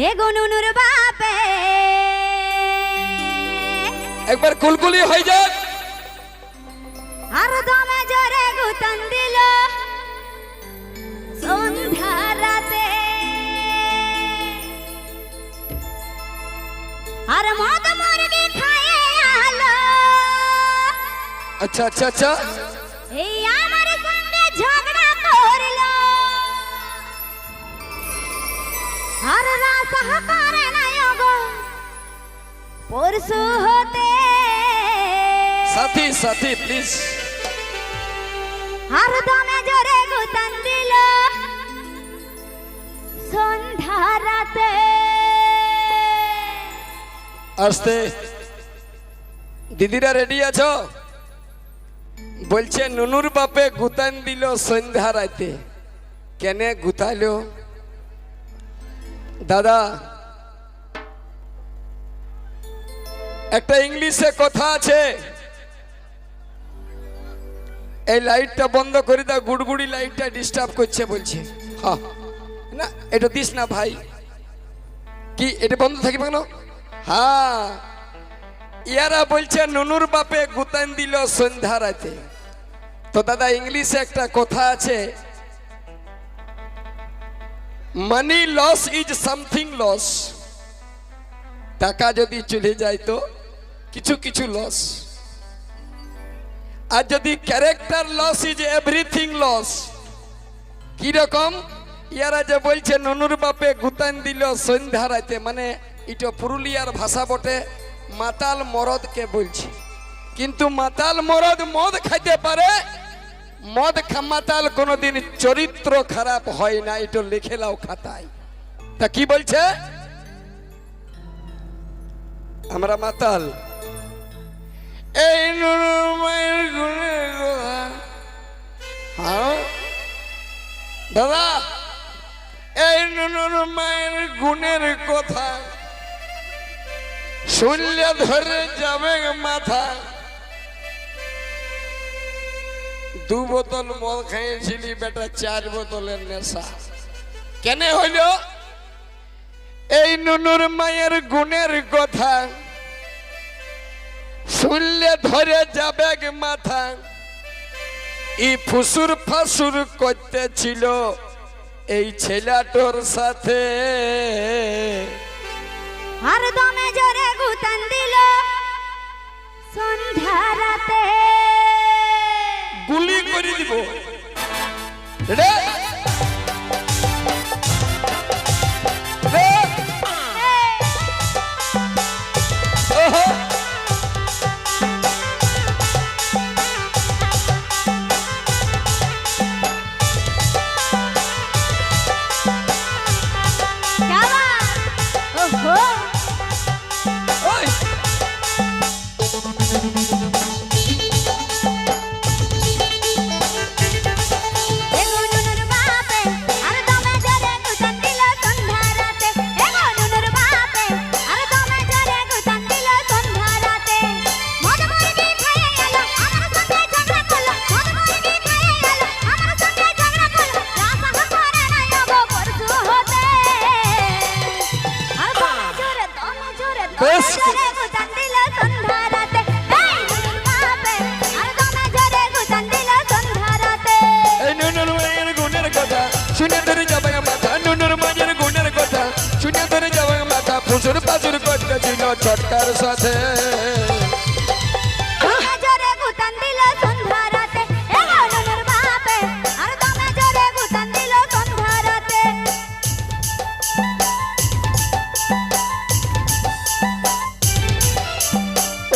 হে গনুনুর বাপে একবার কুলকুলি হয়ে যাক। আর দমে জোরে গুতন দিল সন্ধ্যা রাতে আর মদ মুরগি খায়ে আলো। আচ্ছা আচ্ছা আচ্ছা, এই আমার সঙ্গে ঝগড়া করলো আর রাসা করে নাই গো পরশু হতে। সাথী সাথী প্লিজ। আর দমে জোরে গুতন দিল সন্ধ্যা রাতে। আসতে দিদিরা রেডি আছো? বলছে নুনুর বাপে গুতান দিল সন্ধ্যা রাতে। কেনে গুতাইলো দাদা? একটা ইংলিশে কথা আছে, এই লাইটটা বন্ধ করে দাও, গুড়গুড়ি লাইটটা ডিস্টার্ব করছে বলছে। হ্যাঁ না, এটা দিস না ভাই। কি এটা বন্ধ থাকবে কেন? হ্যাঁ, ইয়ারা বলছে নুনুর বাপে গুতান দিল সন্ধ্যা রাতে। তো দাদা ইংলিশে একটা কথা আছে, money loss is something loss. টাকা যদি চলে যায় তো কিছু কিছু লস, আর যদি character loss is everything loss. কি রকম? ইয়ারা যে বলছে নুনুর বাপে গুতান দিল সন্ধ্যা রাতে, মানে এটা পুরুলিয়ার ভাষা বটে, মাতাল মরদকে বলছে। কিন্তু মাতাল মরদ মদ খাইতে পারে, মদ মাতাল কোনোদিন চরিত্র খারাপ হয় না, এটা লিখে লাও খাতায়। তা কি বলছে? আমরা মাতাল। এই নুনুর মায়ের গুণের কথা। হ্যাঁ দাদা, এই নুনুর মায়ের গুণের কথা শুনলে ধরে যাবে মাথা। 2 বোতল মদ খাইয়েছিলি বেটা, 4 বোতলের নেশা কেন হইল? এই নুনুর মায়ের গুণের কথা শুনলে ধরে যাবে মাথা। ই ফুসুর ফাসুর করতেছিল এই ছেলেটার সাথে। আর দমে জোরে গুতন দিল সন্ধ্যা রাতে। গুলি করে দিব রে রে। ওহো, क्या बात? ओहो ওই হে গনুনুর বাপে আর দমে জোরে গুতন দিল সন্ধ্যা রাতে। হে গনুনুর বাপে আর দমে জোরে গুতন দিল সন্ধ্যা রাতে। মদ মুরগি খায়ে আলো আমার সঙ্গে ঝগড়া করলো। মদ মুরগি খায়ে আলো আমার সঙ্গে ঝগড়া করলো। রাসা করে নাই গো পরশু হতে। আর দমে জোরে বেশ। গুতন দিল সন্ধ্যা রাতে। এই নুনুর বাপে আর দমে জোরে গুতন দিল সন্ধ্যা রাতে। এই নুনুর মায়ের গুণের কথা শুনে ধরে যাবে মাথা। নুনুর মায়ের গুণের কথা শুনে ধরে যাবে মাথা। ফুসুর পাসুর করতেছিল ছটকার সাথে। দমে জোরে গুতন দিল সন্ধ্যা রাতে। হে গনুনুর বাপে আর দমে জোরে গুতন দিল সন্ধ্যা রাতে।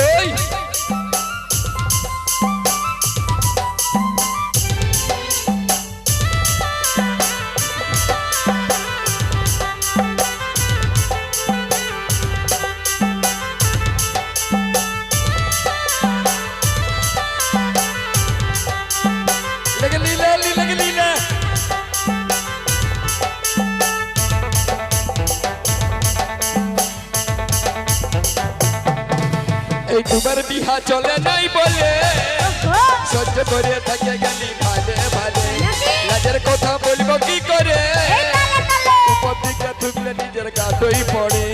ওই লেগে লীলা লেগে লীলা। এই দুবার বিহা চলে নাই বলে সহ্য করে থাকে গেলি ভালে ভালে। লাজের কথা বলবো কি করে, এই তালে তালে উপর দিকে ঢুকলে নিজের গা লাটই পড়ে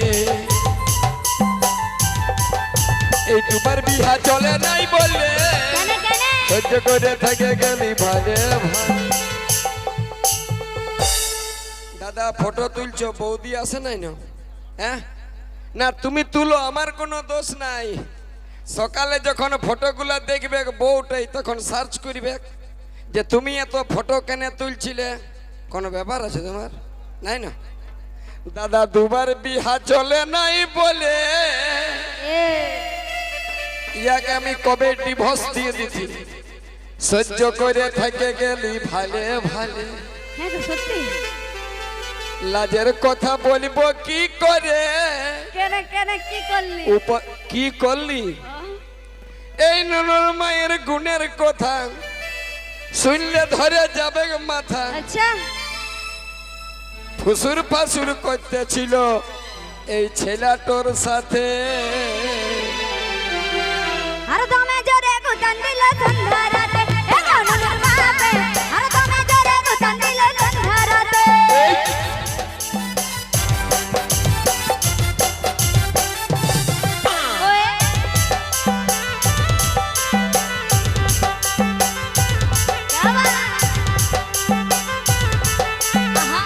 এই তোমার বিহা চলে নাই বলে কেন কেন সহ্য করে থেকে গেলি ভালে ভালে দাদা ফটো তুলছো বৌদি আছে নাই না হ্যাঁ না তুমি তুলো আমার কোনো দোষ নাই সকালে যখন ফটোগুলা দেখবে বউটাই তখন সার্চ করবে যে তুমি এত ফটো কেন তুলছিলে কোনো ব্যাপার আছে তোমার নাই না দাদা দুবার বিহা চলে নাই বলে ইয়াকে আমি কবে ডিভোর্স দিয়ে দিছি সহ্য করে থেকে গেলি ভালে ভালে হ্যাঁ তো সত্যি লাজের কথা বলবো কি করে কেন কেন কি করলি কি করলি এই ননর মায়ের গুণের কথা শুনলে ধরে যাবে মাথা আচ্ছা ফুসুর ফাসুর করতেছিল এই ছেলেটার সাথে আর দমে জোরে গুতান দিল সন্ধ্যা রাতে এ ননুর বাপে আর দমে জোরে গুতান দিল সন্ধ্যা রাতে ওয়ে বাবা আহা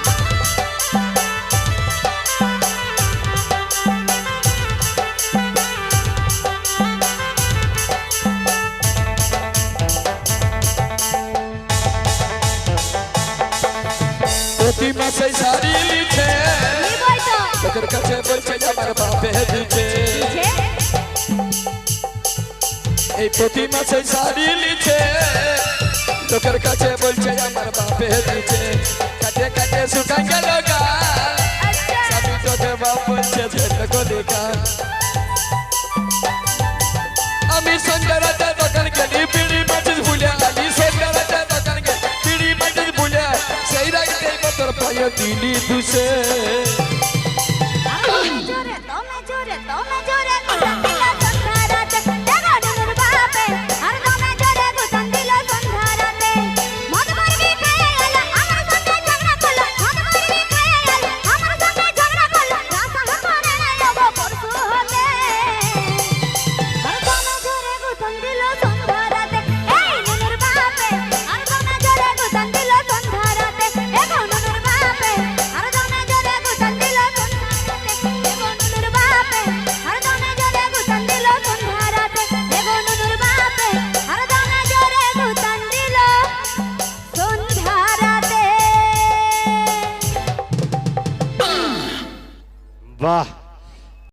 প্রতি মাসে শাড়ি লিছে কি বলতো তোদের কাছে বলছে যে আমার বাপে দিচ্ছে যে এই প্রতি মাসে শাড়ি লিছে লোকের কাছে বলছে আমার বাপে দিচ্ছে কাটে কাটে শুকা গেল গা আচ্ছা স্বামী তোকে বাপ বলছে ছেলে গলিকা আমি সন্ধ্যা রাতে দোকান গেলি বিড়ি মাছিস ভুলে আলি সন্ধ্যা রাতে দোকান গেলি বিড়ি মাছিস ভুলে সেই রাখতে তোর পায়ে দিলি দুসে দমে জোরে গুতান দিল সন্ধ্যা রাতে এ ননুর বাপে আর দমে জোরে গুতান দিল সন্ধ্যা রাতে মদ মারবি খায় এলো আমার সঙ্গে ঝগড়া করলো মদ মারবি খায় এলো আমার সঙ্গে ঝগড়া করলো রাসা হামারে নেবো পরশু হতে আর দমে জোরে গুতান দিল সন্ধ্যা রাতে এই ননুর বাপে আর দমে জোরে গুতান দিল সন্ধ্যা রাতে এ ননুর বাপে আর দমে জোরে গুতান দিল সন্ধ্যা রাতে এ ননুর বাপে আর দমে জোরে গুতান দিল সন্ধ্যা রাতে এ ননুর বাপে আর দমে জোরে গুতান দিল সন্ধ্যা রাতে বাহ